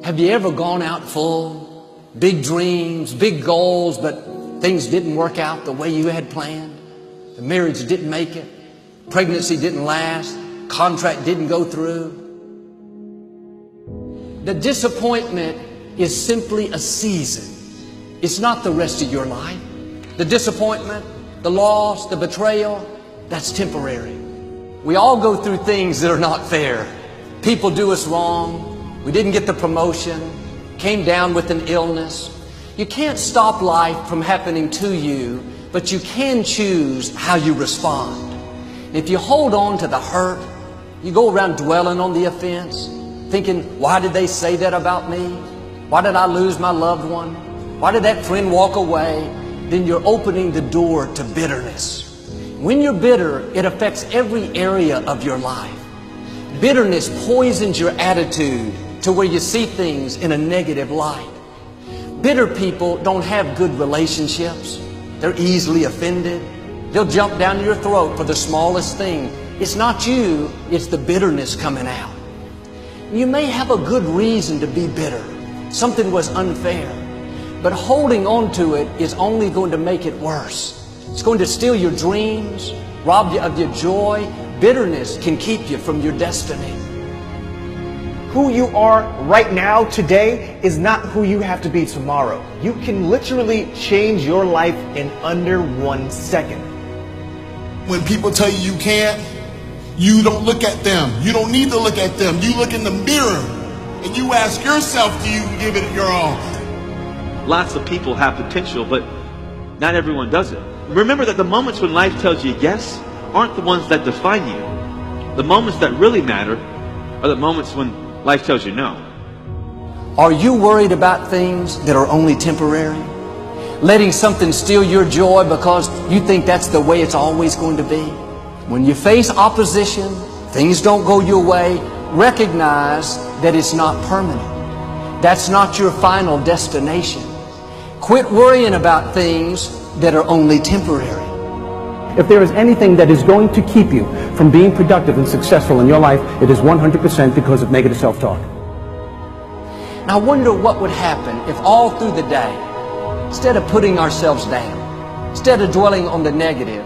Have you ever gone out full, big dreams, big goals, but things didn't work out the way you had planned? The marriage didn't make it. Pregnancy didn't last. Contract didn't go through. The disappointment is simply a season. It's not the rest of your life. The disappointment, the loss, the betrayal, that's temporary. We all go through things that are not fair. People do us wrong. We didn't get the promotion. Came down with an illness. You can't stop life from happening to you, but you can choose how you respond. If you hold on to the hurt, you go around dwelling on the offense, thinking, why did they say that about me? Why did I lose my loved one? Why did that friend walk away? Then you're opening the door to bitterness. When you're bitter, it affects every area of your life. Bitterness poisons your attitude to where you see things in a negative light. Bitter people don't have good relationships. They're easily offended. They'll jump down your throat for the smallest thing. It's not you, it's the bitterness coming out. You may have a good reason to be bitter. Something was unfair. But holding on to it is only going to make it worse. It's going to steal your dreams, rob you of your joy. Bitterness can keep you from your destiny. Who you are right now, today, is not who you have to be tomorrow. You can literally change your life in under 1 second. When people tell you you can't, you don't look at them. You don't need to look at them. You look in the mirror and you ask yourself, do you give it your all? Lots of people have potential, but not everyone does it. Remember that the moments when life tells you yes aren't the ones that define you. The moments that really matter are the moments when life tells you no. Are you worried about things that are only temporary? Letting something steal your joy because you think that's the way it's always going to be? When you face opposition, things don't go your way, recognize that it's not permanent. That's not your final destination. Quit worrying about things that are only temporary. If there is anything that is going to keep you from being productive and successful in your life, it is 100% because of negative self-talk. Now I wonder what would happen if all through the day, instead of putting ourselves down, instead of dwelling on the negative,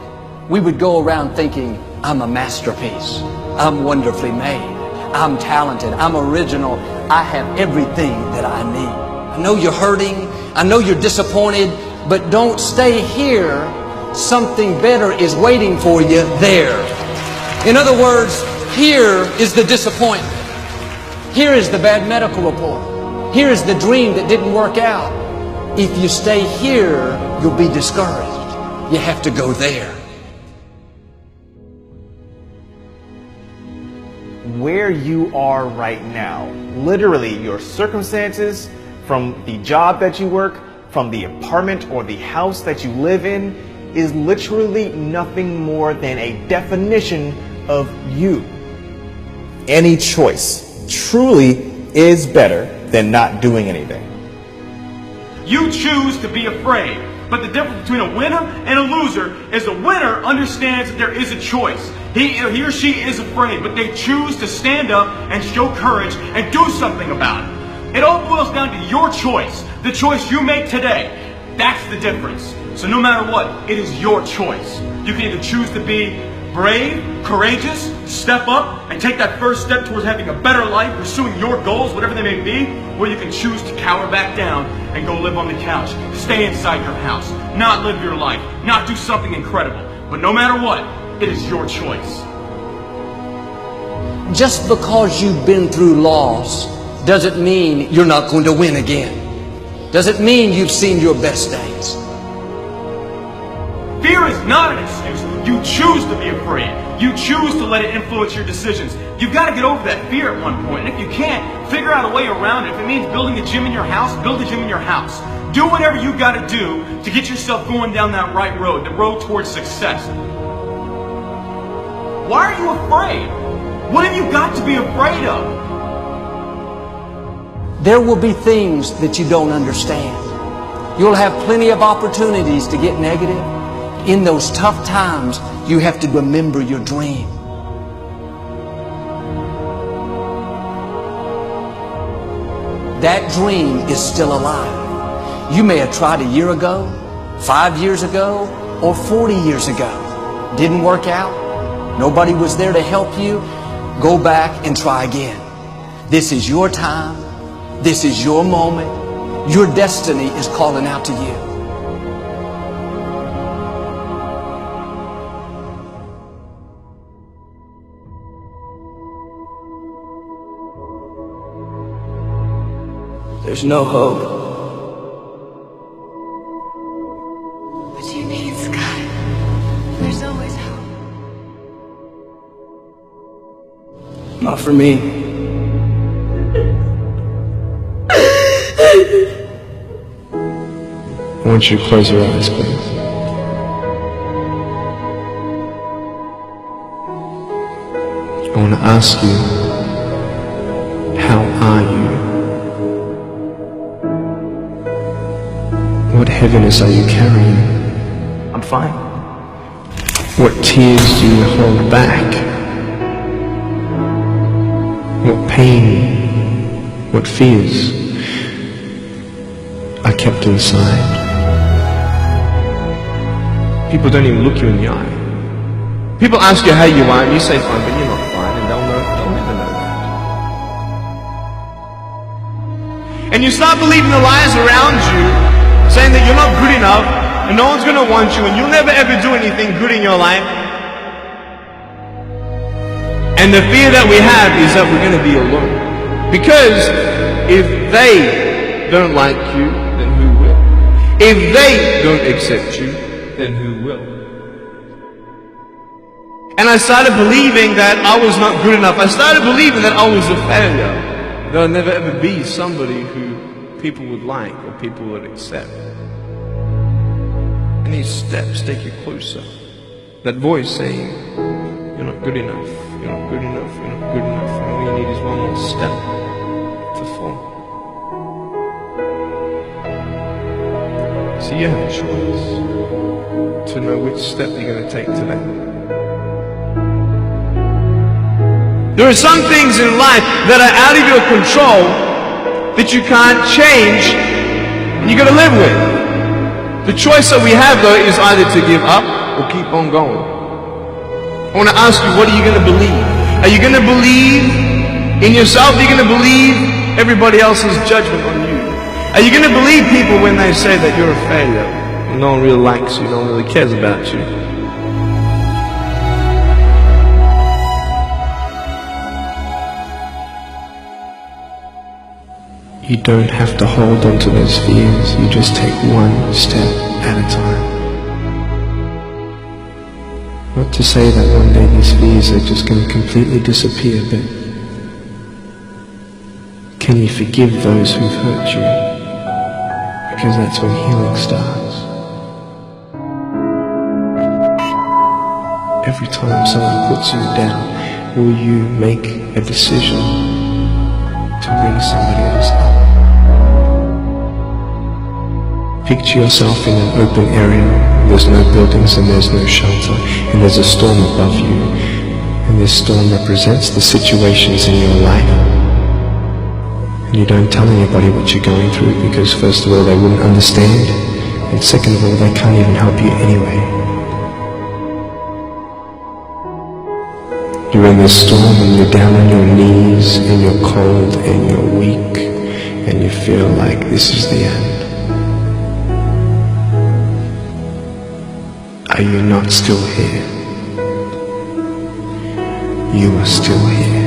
we would go around thinking, I'm a masterpiece. I'm wonderfully made. I'm talented. I'm original. I have everything that I need. I know you're hurting. I know you're disappointed, but don't stay here. Something better is waiting for you there. In other words, here is the disappointment. Here is the bad medical report. Here is the dream that didn't work out. If you stay here, you'll be discouraged. You have to go there. Where you are right now, literally your circumstances, from the job that you work, from the apartment or the house that you live in, is literally nothing more than a definition of you. Any choice truly is better than not doing anything. You choose to be afraid, but the difference between a winner and a loser is a winner understands that there is a choice. He or she is afraid, but they choose to stand up and show courage and do something about it. It all boils down to your choice, the choice you make today. That's the difference. So no matter what, it is your choice. You can either choose to be brave, courageous, step up, and take that first step towards having a better life, pursuing your goals, whatever they may be, or you can choose to cower back down and go live on the couch, stay inside your house, not live your life, not do something incredible. But no matter what, it is your choice. Just because you've been through loss doesn't mean you're not going to win again. Doesn't mean you've seen your best days. Fear is not an excuse. You choose to be afraid. You choose to let it influence your decisions. You've got to get over that fear at one point. And if you can't, figure out a way around it. If it means building a gym in your house, build a gym in your house. Do whatever you've got to do to get yourself going down that right road, the road towards success. Why are you afraid? What have you got to be afraid of? There will be things that you don't understand. You'll have plenty of opportunities to get negative. In those tough times, you have to remember your dream. that dream is still alive. You may have tried a year ago, 5 years ago, or 40 years ago. Didn't work out. Nobody was there to help you. Go back and try again. This is your time. This is your moment. Your destiny is calling out to you. There's no hope. What do you mean, Scott? There's always hope. Not for me. I want you to close your eyes, please. I want to ask you, how are you? What heaviness are you carrying? I'm fine. What tears do you hold back? What pain, what fears are kept inside? People don't even look you in the eye. People ask you how you are, and you say fine, but you're not fine, and they'll never know that. And you start believing the lies around you, saying that you're not good enough, and no one's going to want you, and you'll never ever do anything good in your life. And the fear that we have is that we're going to be alone. Because if they don't like you, then who will? If they don't accept you, then who will? And I started believing that I was not good enough. I started believing that I was a failure. That I'd never ever be somebody who people would like or people would accept. And these steps take you closer. That voice saying, you're not good enough, you're not good enough, you're not good enough. And all you need is one more step to fall. So you have a choice to know which step you're going to take today. There are some things in life that are out of your control that you can't change and you got to live with. The choice that we have though is either to give up or keep on going. I want to ask you, what are you going to believe? Are you going to believe in yourself? Are you going to believe everybody else's judgment on you? Are you going to believe people when they say that you're a failure? No one really likes you, no one really cares about you. You don't have to hold on to those fears, you just take one step at a time. Not to say that one day these fears are just going to completely disappear, but can you forgive those who've hurt you? Because that's when healing starts. Every time someone puts you down, will you make a decision to bring somebody else up? Picture yourself in an open area. There's no buildings and there's no shelter, and there's a storm above you, and this storm represents the situations in your life. And you don't tell anybody what you're going through, because first of all they wouldn't understand, and second of all they can't even help you anyway. You're in this storm and you're down on your knees and you're cold and you're weak and you feel like this is the end. Are you not still here? You are still here.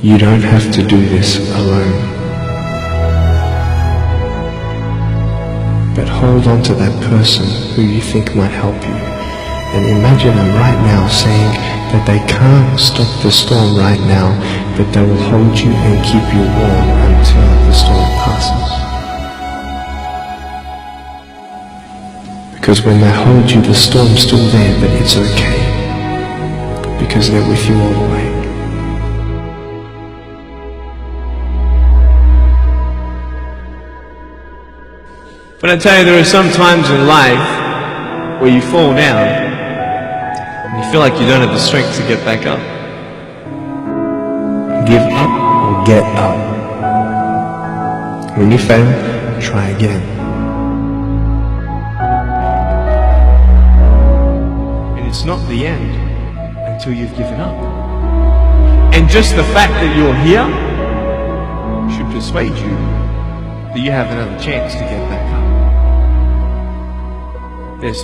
You don't have to do this alone. But hold on to that person who you think might help you. And imagine them right now saying that they can't stop the storm right now, but they will hold you and keep you warm until the storm passes. Because when they hold you, the storm's still there, but it's okay. Because they're with you all the way. But I tell you, there are some times in life where you fall down and you feel like you don't have the strength to get back up. Give up or get up. When you fail, try again. And it's not the end until you've given up. And just the fact that you're here should persuade you that you have another chance to get back up. There's